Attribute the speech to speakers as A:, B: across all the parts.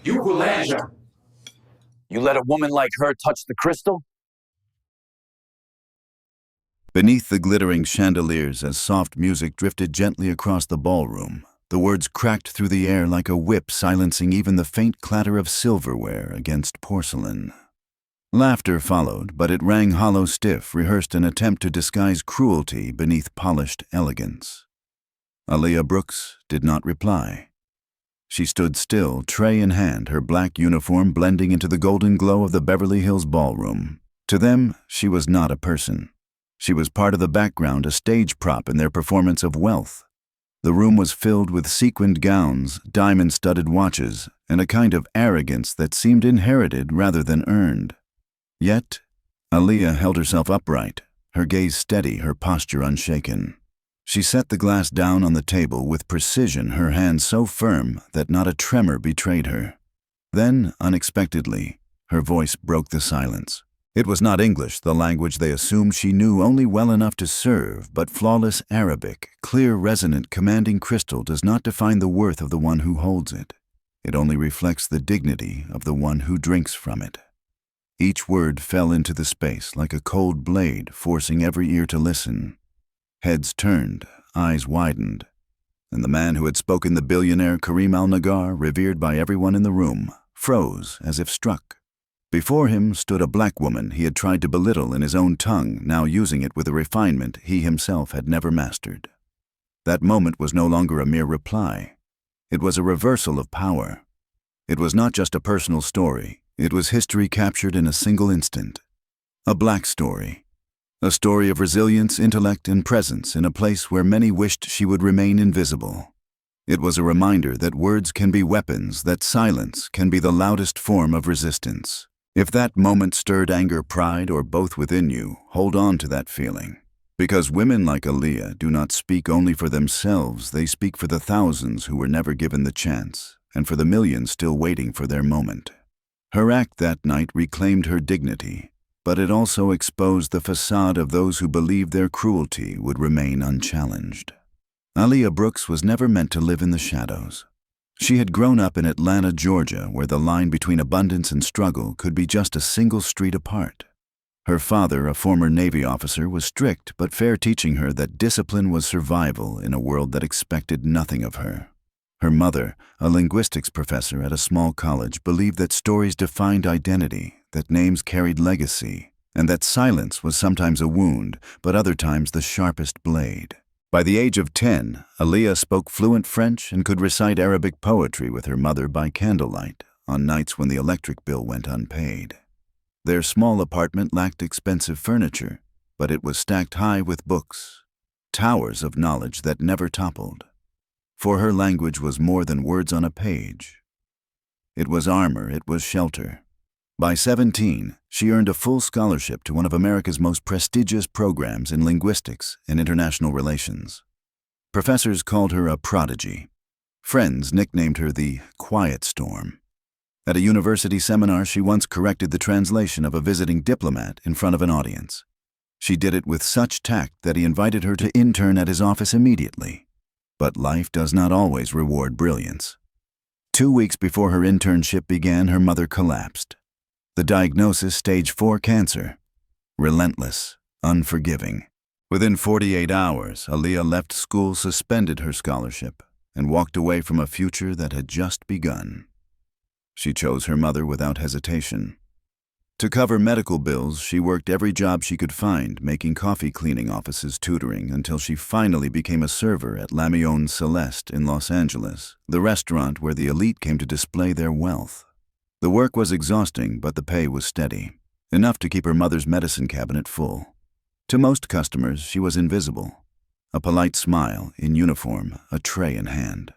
A: You will answer.
B: You let a woman like her touch the crystal?
C: Beneath the glittering chandeliers, as soft music drifted gently across the ballroom, the words cracked through the air like a whip, silencing even the faint clatter of silverware against porcelain. Laughter followed, but it rang hollow, stiff, rehearsed, an attempt to disguise cruelty beneath polished elegance. Aaliyah Brooks did not reply. She stood still, tray in hand, her black uniform blending into the golden glow of the Beverly Hills ballroom. To them, she was not a person. She was part of the background, a stage prop in their performance of wealth. The room was filled with sequined gowns, diamond-studded watches, and a kind of arrogance that seemed inherited rather than earned. Yet, Aaliyah held herself upright, her gaze steady, her posture unshaken. She set the glass down on the table with precision, her hand so firm that not a tremor betrayed her. Then, unexpectedly, her voice broke the silence. It was not English, the language they assumed she knew only well enough to serve, but flawless Arabic, clear, resonant, commanding crystal does not define the worth of the one who holds it. It only reflects the dignity of the one who drinks from it. Each word fell into the space like a cold blade, forcing every ear to listen. Heads turned, eyes widened, and the man who had spoken, the billionaire Karim Al-Nagar, revered by everyone in the room, froze as if struck. Before him stood a black woman he had tried to belittle in his own tongue, now using it with a refinement he himself had never mastered. That moment was no longer a mere reply. It was a reversal of power. It was not just a personal story. It was history captured in a single instant. A black story. A story of resilience, intellect, and presence in a place where many wished she would remain invisible. It was a reminder that words can be weapons, that silence can be the loudest form of resistance. If that moment stirred anger, pride, or both within you, hold on to that feeling. Because women like Aaliyah do not speak only for themselves, they speak for the thousands who were never given the chance, and for the millions still waiting for their moment. Her act that night reclaimed her dignity, but it also exposed the facade of those who believed their cruelty would remain unchallenged. Aaliyah Brooks was never meant to live in the shadows. She had grown up in Atlanta, Georgia, where the line between abundance and struggle could be just a single street apart. Her father, a former Navy officer, was strict but fair, teaching her that discipline was survival in a world that expected nothing of her. Her mother, a linguistics professor at a small college, believed that stories defined identity, that names carried legacy, and that silence was sometimes a wound, but other times the sharpest blade. By the age of 10, Aaliyah spoke fluent French and could recite Arabic poetry with her mother by candlelight on nights when the electric bill went unpaid. Their small apartment lacked expensive furniture, but it was stacked high with books, towers of knowledge that never toppled. For her, language was more than words on a page. It was armor, it was shelter. By 17, she earned a full scholarship to one of America's most prestigious programs in linguistics and international relations. Professors called her a prodigy. Friends nicknamed her the Quiet Storm. At a university seminar, she once corrected the translation of a visiting diplomat in front of an audience. She did it with such tact that he invited her to intern at his office immediately. But life does not always reward brilliance. 2 weeks before her internship began, her mother collapsed. The diagnosis, stage 4 cancer. Relentless, unforgiving. Within 48 hours, Aaliyah left school, suspended her scholarship, and walked away from a future that had just begun. She chose her mother without hesitation. To cover medical bills, she worked every job she could find, making coffee cleaning offices, tutoring, until she finally became a server at La Mion Celeste in Los Angeles, the restaurant where the elite came to display their wealth. The work was exhausting, but the pay was steady, enough to keep her mother's medicine cabinet full. To most customers, she was invisible. A polite smile, in uniform, a tray in hand.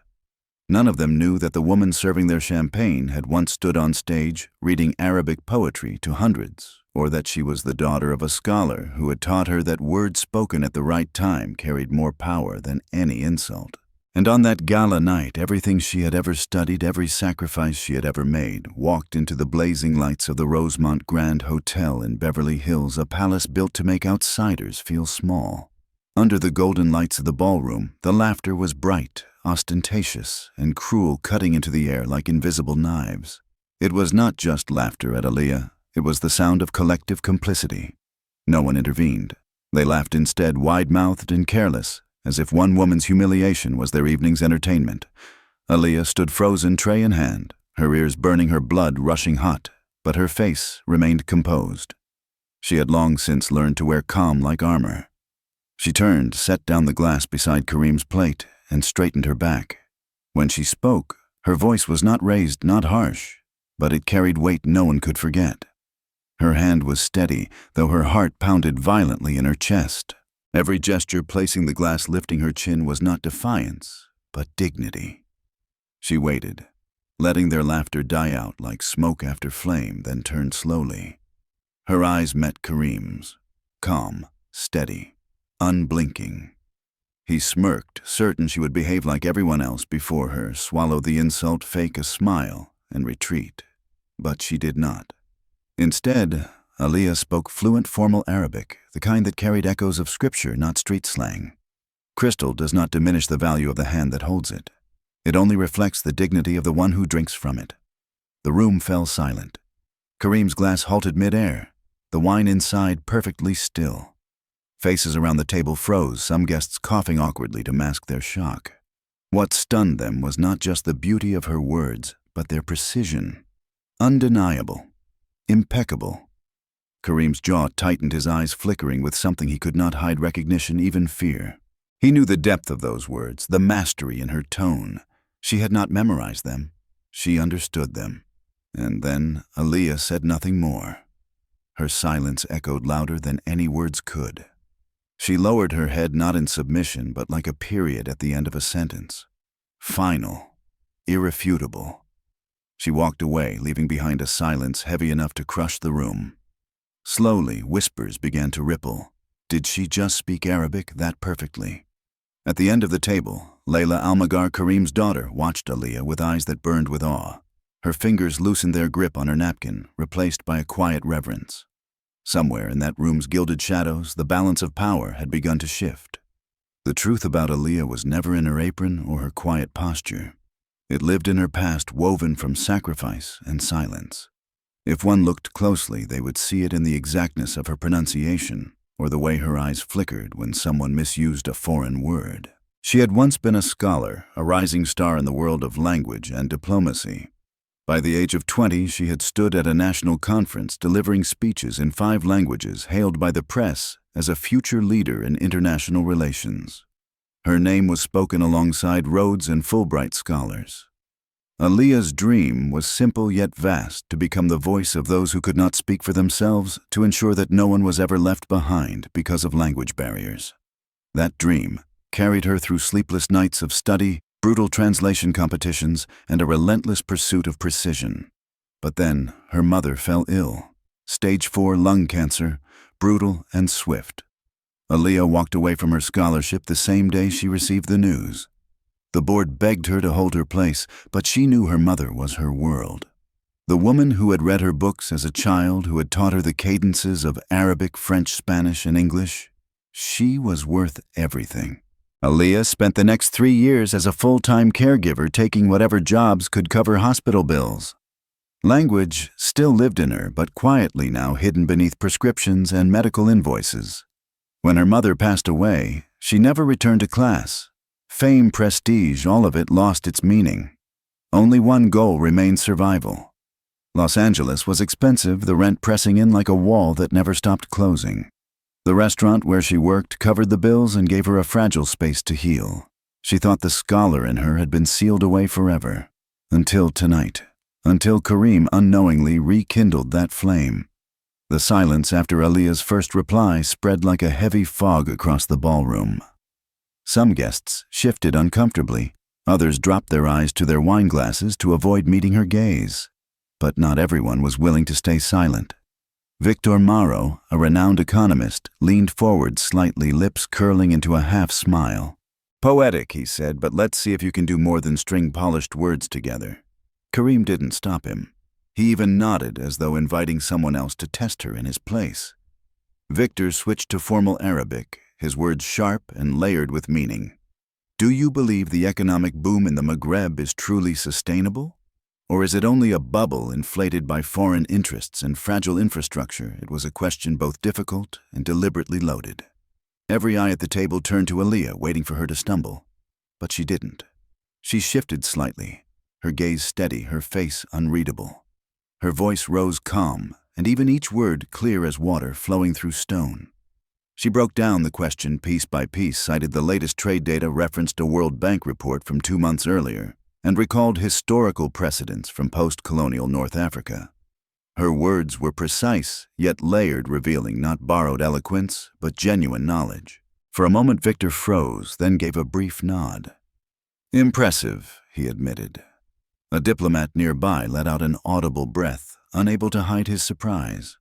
C: None of them knew that the woman serving their champagne had once stood on stage reading Arabic poetry to hundreds, or that she was the daughter of a scholar who had taught her that words spoken at the right time carried more power than any insult. And on that gala night, everything she had ever studied, every sacrifice she had ever made, walked into the blazing lights of the Rosemont Grand Hotel in Beverly Hills, a palace built to make outsiders feel small. Under the golden lights of the ballroom, the laughter was bright, ostentatious, and cruel, cutting into the air like invisible knives. It was not just laughter at Aaliyah, it was the sound of collective complicity. No one intervened. They laughed instead, wide-mouthed and careless, as if one woman's humiliation was their evening's entertainment. Aaliyah stood frozen, tray in hand, her ears burning, her blood rushing hot, but her face remained composed. She had long since learned to wear calm like armor. She turned, set down the glass beside Kareem's plate, and straightened her back. When she spoke, her voice was not raised, not harsh, but it carried weight no one could forget. Her hand was steady, though her heart pounded violently in her chest. Every gesture placing the glass, lifting her chin, was not defiance, but dignity. She waited, letting their laughter die out like smoke after flame, then turned slowly. Her eyes met Kareem's, calm, steady, unblinking. He smirked, certain she would behave like everyone else before her, swallow the insult, fake a smile, and retreat. But she did not. Instead, Aaliyah spoke fluent formal Arabic, the kind that carried echoes of scripture, not street slang. Crystal does not diminish the value of the hand that holds it. It only reflects the dignity of the one who drinks from it. The room fell silent. Kareem's glass halted mid-air, the wine inside perfectly still. Faces around the table froze, some guests coughing awkwardly to mask their shock. What stunned them was not just the beauty of her words, but their precision. Undeniable. Impeccable. Kareem's jaw tightened, his eyes flickering with something he could not hide: recognition, even fear. He knew the depth of those words, the mastery in her tone. She had not memorized them. She understood them. And then Aaliyah said nothing more. Her silence echoed louder than any words could. She lowered her head, not in submission, but like a period at the end of a sentence. Final. Irrefutable. She walked away, leaving behind a silence heavy enough to crush the room. Slowly, whispers began to ripple. Did she just speak Arabic that perfectly? At the end of the table, Layla Almagar, Kareem's daughter, watched Aaliyah with eyes that burned with awe. Her fingers loosened their grip on her napkin, replaced by a quiet reverence. Somewhere in that room's gilded shadows, the balance of power had begun to shift. The truth about Aaliyah was never in her apron or her quiet posture. It lived in her past, woven from sacrifice and silence. If one looked closely, they would see it in the exactness of her pronunciation, or the way her eyes flickered when someone misused a foreign word. She had once been a scholar, a rising star in the world of language and diplomacy. By the age of 20, she had stood at a national conference delivering speeches in 5 languages, hailed by the press as a future leader in international relations. Her name was spoken alongside Rhodes and Fulbright scholars. Aaliyah's dream was simple yet vast: to become the voice of those who could not speak for themselves, to ensure that no one was ever left behind because of language barriers. That dream carried her through sleepless nights of study, brutal translation competitions, and a relentless pursuit of precision. But then her mother fell ill. Stage 4 lung cancer, brutal and swift. Aaliyah walked away from her scholarship the same day she received the news. The board begged her to hold her place, but she knew her mother was her world. The woman who had read her books as a child, who had taught her the cadences of Arabic, French, Spanish, and English, she was worth everything. Aaliyah spent the next 3 years as a full-time caregiver, taking whatever jobs could cover hospital bills. Language still lived in her, but quietly now hidden beneath prescriptions and medical invoices. When her mother passed away, she never returned to class. Fame, prestige, all of it lost its meaning. Only one goal remained: survival. Los Angeles was expensive, the rent pressing in like a wall that never stopped closing. The restaurant where she worked covered the bills and gave her a fragile space to heal. She thought the scholar in her had been sealed away forever. Until tonight. Until Kareem unknowingly rekindled that flame. The silence after Aaliyah's first reply spread like a heavy fog across the ballroom. Some guests shifted uncomfortably. Others dropped their eyes to their wine glasses to avoid meeting her gaze. But not everyone was willing to stay silent. Victor Mauro, a renowned economist, leaned forward slightly, lips curling into a half-smile. "Poetic," he said, "but let's see if you can do more than string polished words together." Kareem didn't stop him. He even nodded, as though inviting someone else to test her in his place. Victor switched to formal Arabic, his words sharp and layered with meaning. Do you believe the economic boom in the Maghreb is truly sustainable? Or is it only a bubble inflated by foreign interests and fragile infrastructure? It was a question both difficult and deliberately loaded. Every eye at the table turned to Aaliyah, waiting for her to stumble. But she didn't. She shifted slightly, her gaze steady, her face unreadable. Her voice rose calm, and even each word clear as water flowing through stone. She broke down the question piece by piece, cited the latest trade data, referenced a World Bank report from 2 months earlier, and recalled historical precedents from post-colonial North Africa. Her words were precise, yet layered, revealing not borrowed eloquence, but genuine knowledge. For a moment Victor froze, then gave a brief nod. "Impressive," he admitted. A diplomat nearby let out an audible breath, unable to hide his surprise.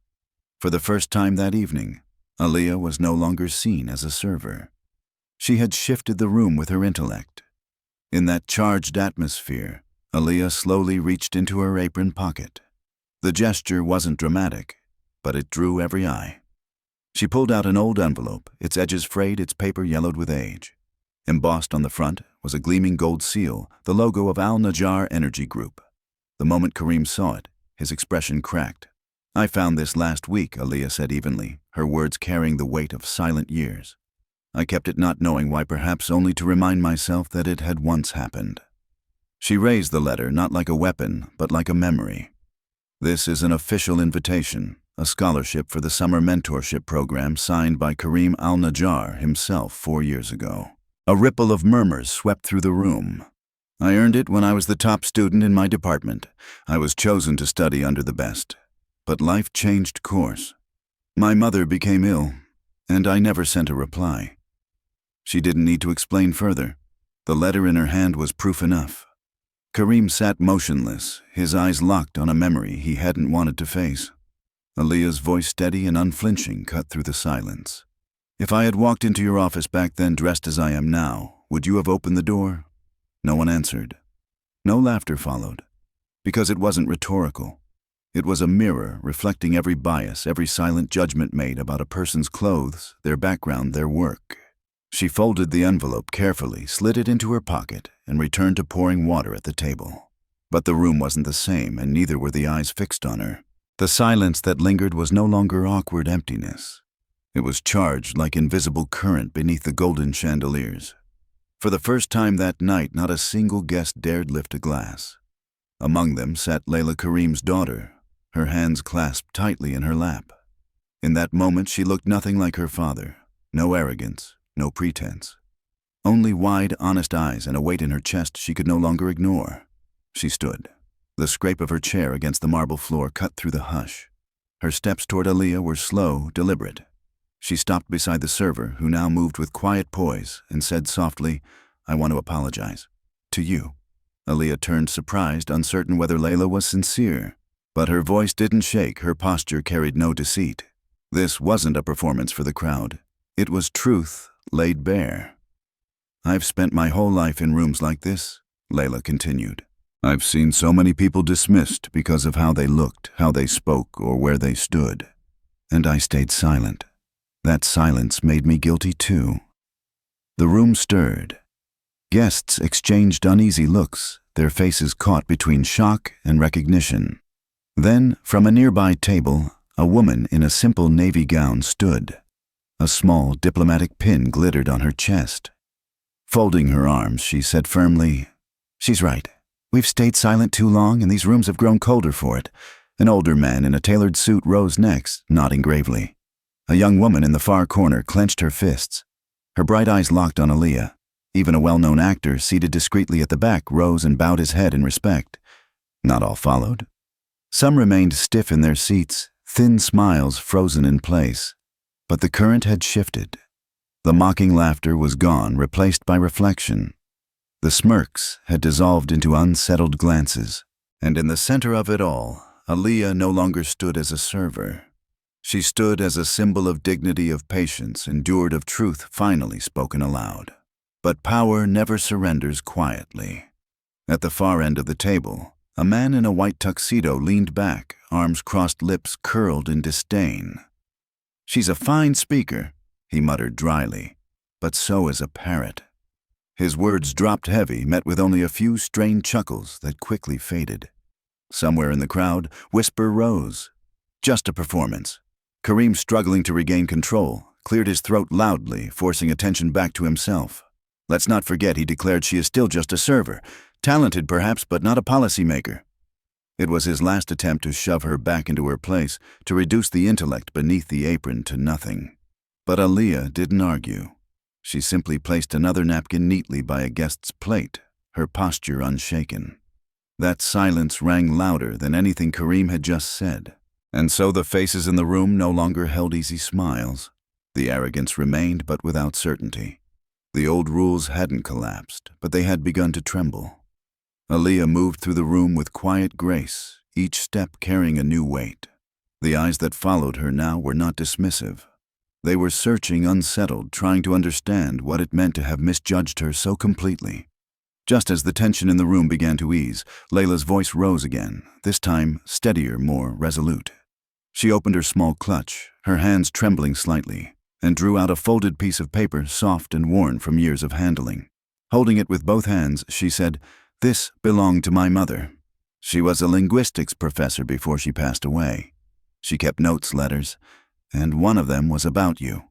C: For the first time that evening, Aaliyah was no longer seen as a server. She had shifted the room with her intellect. In that charged atmosphere, Aaliyah slowly reached into her apron pocket. The gesture wasn't dramatic, but it drew every eye. She pulled out an old envelope, its edges frayed, its paper yellowed with age. Embossed on the front was a gleaming gold seal, the logo of Al Najjar Energy Group. The moment Kareem saw it, his expression cracked. "I found this last week," Aaliyah said evenly, her words carrying the weight of silent years. "I kept it not knowing why, perhaps only to remind myself that it had once happened." She raised the letter, not like a weapon, but like a memory. "This is an official invitation, a scholarship for the summer mentorship program signed by Kareem Al Najjar himself 4 years ago." A ripple of murmurs swept through the room. "I earned it when I was the top student in my department. I was chosen to study under the best. But life changed course. My mother became ill, and I never sent a reply." She didn't need to explain further. The letter in her hand was proof enough. Kareem sat motionless, his eyes locked on a memory he hadn't wanted to face. Aaliyah's voice, steady and unflinching, cut through the silence. "If I had walked into your office back then dressed as I am now, would you have opened the door?" No one answered. No laughter followed, because it wasn't rhetorical. It was a mirror reflecting every bias, every silent judgment made about a person's clothes, their background, their work. She folded the envelope carefully, slid it into her pocket, and returned to pouring water at the table. But the room wasn't the same, and neither were the eyes fixed on her. The silence that lingered was no longer awkward emptiness. It was charged like invisible current beneath the golden chandeliers. For the first time that night, not a single guest dared lift a glass. Among them sat Layla, Kareem's daughter, her hands clasped tightly in her lap. In that moment, she looked nothing like her father. No arrogance, no pretense. Only wide, honest eyes and a weight in her chest she could no longer ignore. She stood. The scrape of her chair against the marble floor cut through the hush. Her steps toward Aaliyah were slow, deliberate. She stopped beside the server, who now moved with quiet poise, and said softly, "I want to apologize. To you." Aaliyah turned, surprised, uncertain whether Layla was sincere. But her voice didn't shake, her posture carried no deceit. This wasn't a performance for the crowd. It was truth laid bare. "I've spent my whole life in rooms like this," Layla continued. "I've seen so many people dismissed because of how they looked, how they spoke, or where they stood. And I stayed silent. That silence made me guilty too." The room stirred. Guests exchanged uneasy looks, their faces caught between shock and recognition. Then, from a nearby table, a woman in a simple navy gown stood. A small diplomatic pin glittered on her chest. Folding her arms, she said firmly, "She's right. We've stayed silent too long, and these rooms have grown colder for it." An older man in a tailored suit rose next, nodding gravely. A young woman in the far corner clenched her fists. Her bright eyes locked on Aaliyah. Even a well-known actor, seated discreetly at the back, rose and bowed his head in respect. Not all followed. Some remained stiff in their seats, thin smiles frozen in place. But the current had shifted. The mocking laughter was gone, replaced by reflection. The smirks had dissolved into unsettled glances. And in the center of it all, Aaliyah no longer stood as a server. She stood as a symbol of dignity, of patience, endured, of truth finally spoken aloud. But power never surrenders quietly. At the far end of the table, a man in a white tuxedo leaned back, arms crossed, lips curled in disdain. "She's a fine speaker," he muttered dryly, "but so is a parrot." His words dropped heavy, met with only a few strained chuckles that quickly faded. Somewhere in the crowd, whisper rose. Just a performance. Kareem, struggling to regain control, cleared his throat loudly, forcing attention back to himself. Let's not forget, he declared, she is still just a server. Talented perhaps, but not a policymaker. It was his last attempt to shove her back into her place, to reduce the intellect beneath the apron to nothing. But Aaliyah didn't argue. She simply placed another napkin neatly by a guest's plate, her posture unshaken. That silence rang louder than anything Kareem had just said. And so the faces in the room no longer held easy smiles. The arrogance remained, but without certainty. The old rules hadn't collapsed, but they had begun to tremble. Aaliyah moved through the room with quiet grace, each step carrying a new weight. The eyes that followed her now were not dismissive. They were searching, unsettled, trying to understand what it meant to have misjudged her so completely. Just as the tension in the room began to ease, Layla's voice rose again, this time steadier, more resolute. She opened her small clutch, her hands trembling slightly, and drew out a folded piece of paper, soft and worn from years of handling. Holding it with both hands, she said, "This belonged to my mother. She was a linguistics professor before she passed away. She kept notes, letters, and one of them was about you."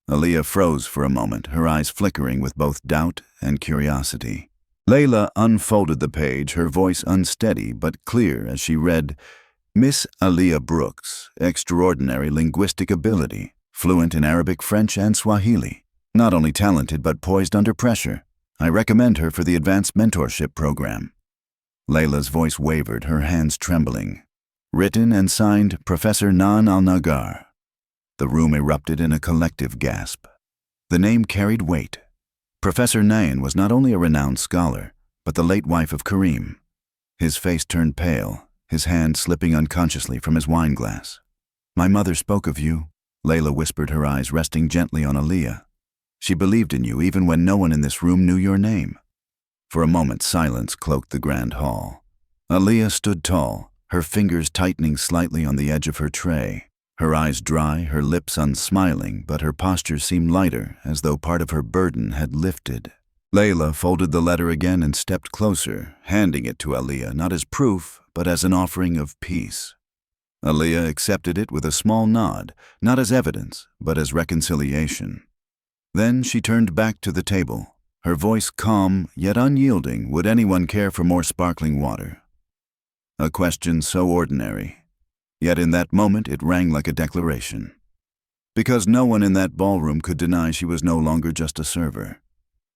C: Aaliyah froze for a moment, her eyes flickering with both doubt and curiosity. Layla unfolded the page, her voice unsteady but clear as she read, "Miss Aaliyah Brooks, extraordinary linguistic ability, fluent in Arabic, French, and Swahili. Not only talented but poised under pressure. I recommend her for the advanced mentorship program." Layla's voice wavered, her hands trembling. Written and signed Professor Nan Al-Nagar. The room erupted in a collective gasp. The name carried weight. Professor Nain was not only a renowned scholar, but the late wife of Kareem. His face turned pale, his hand slipping unconsciously from his wine glass. "My mother spoke of you," Layla whispered, her eyes resting gently on Aaliyah. "She believed in you even when no one in this room knew your name." For a moment, silence cloaked the grand hall. Aaliyah stood tall, her fingers tightening slightly on the edge of her tray. Her eyes dry, her lips unsmiling, but her posture seemed lighter, as though part of her burden had lifted. Layla folded the letter again and stepped closer, handing it to Aaliyah, not as proof, but as an offering of peace. Aaliyah accepted it with a small nod, not as evidence, but as reconciliation. Then she turned back to the table, her voice calm yet unyielding. "Would anyone care for more sparkling water?" A question so ordinary. Yet in that moment it rang like a declaration. Because no one in that ballroom could deny she was no longer just a server.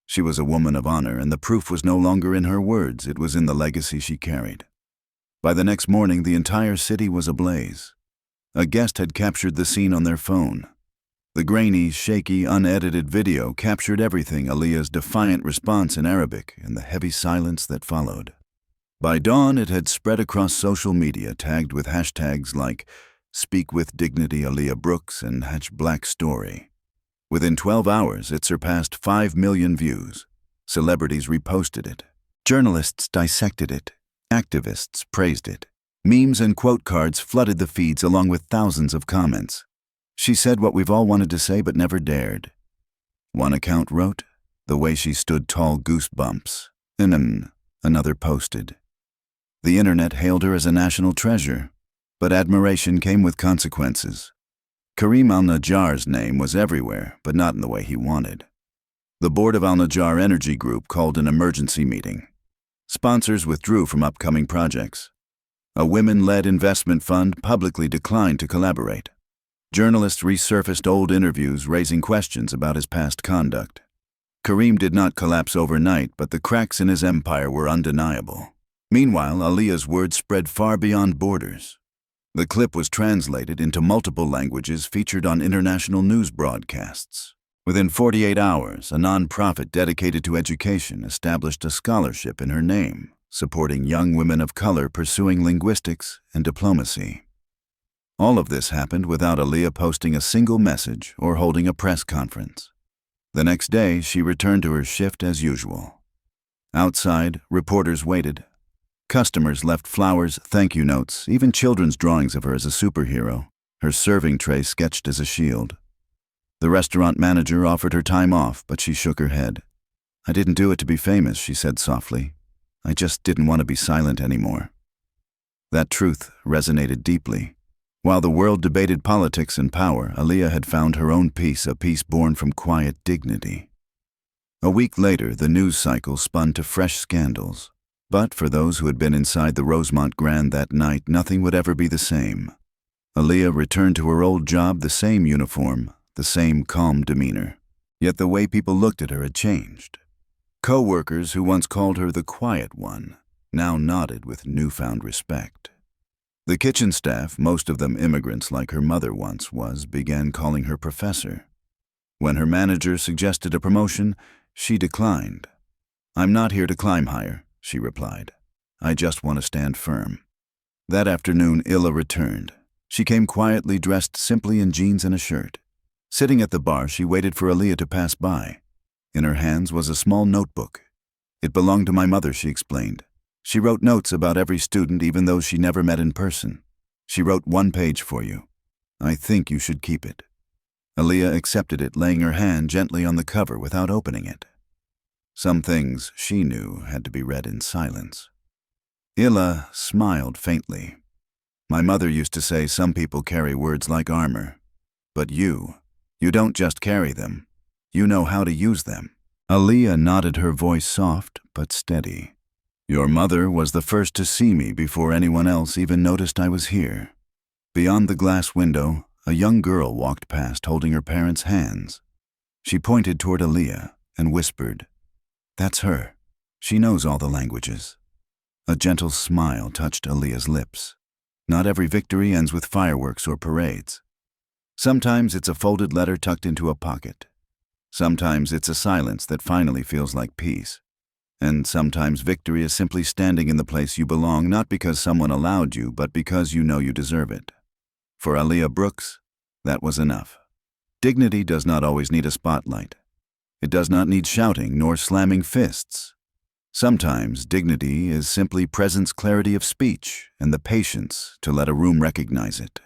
C: She was a woman of honor, and the proof was no longer in her words, it was in the legacy she carried. By the next morning, the entire city was ablaze. A guest had captured the scene on their phone. The grainy, shaky, unedited video captured everything: Aaliyah's defiant response in Arabic and the heavy silence that followed. By dawn, it had spread across social media, tagged with hashtags like "Speak with Dignity Aaliyah Brooks" and #BlackStory. Within 12 hours, it surpassed 5 million views. Celebrities reposted it. Journalists dissected it. Activists praised it. Memes and quote cards flooded the feeds along with thousands of comments. "She said what we've all wanted to say but never dared." One account wrote, "The way she stood tall, goosebumps." Another posted. The internet hailed her as a national treasure, but admiration came with consequences. Kareem Al-Najjar's name was everywhere, but not in the way he wanted. The board of Al-Najjar Energy Group called an emergency meeting. Sponsors withdrew from upcoming projects. A women-led investment fund publicly declined to collaborate. Journalists resurfaced old interviews, raising questions about his past conduct. Kareem did not collapse overnight, but the cracks in his empire were undeniable. Meanwhile, Aaliyah's words spread far beyond borders. The clip was translated into multiple languages, featured on international news broadcasts. Within 48 hours, a non-profit dedicated to education established a scholarship in her name, supporting young women of color pursuing linguistics and diplomacy. All of this happened without Aaliyah posting a single message or holding a press conference. The next day, she returned to her shift as usual. Outside, reporters waited. Customers left flowers, thank you notes, even children's drawings of her as a superhero, her serving tray sketched as a shield. The restaurant manager offered her time off, but she shook her head. I didn't do it to be famous, she said softly. I just didn't want to be silent anymore. That truth resonated deeply. While the world debated politics and power, Aaliyah had found her own peace, a peace born from quiet dignity. A week later, the news cycle spun to fresh scandals. But for those who had been inside the Rosemont Grand that night, nothing would ever be the same. Aaliyah returned to her old job, the same uniform, the same calm demeanor. Yet the way people looked at her had changed. Co-workers who once called her the quiet one now nodded with newfound respect. The kitchen staff, most of them immigrants like her mother once was, began calling her professor. When her manager suggested a promotion, she declined. "I'm not here to climb higher," she replied. "I just want to stand firm." That afternoon, Illa returned. She came quietly, dressed simply in jeans and a shirt. Sitting at the bar, she waited for Aaliyah to pass by. In her hands was a small notebook. "It belonged to my mother," she explained. "She wrote notes about every student, even those she never met in person. She wrote one page for you. I think you should keep it." Aaliyah accepted it, laying her hand gently on the cover without opening it. Some things, she knew, had to be read in silence. Illa smiled faintly. "My mother used to say some people carry words like armor. But you don't just carry them. You know how to use them." Aaliyah nodded, her voice soft but steady. "Your mother was the first to see me before anyone else even noticed I was here." Beyond the glass window, a young girl walked past holding her parents' hands. She pointed toward Aaliyah and whispered, "That's her. She knows all the languages." A gentle smile touched Aaliyah's lips. Not every victory ends with fireworks or parades. Sometimes it's a folded letter tucked into a pocket. Sometimes it's a silence that finally feels like peace. And sometimes victory is simply standing in the place you belong, not because someone allowed you, but because you know you deserve it. For Aaliyah Brooks, that was enough. Dignity does not always need a spotlight. It does not need shouting nor slamming fists. Sometimes dignity is simply presence, clarity of speech, and the patience to let a room recognize it.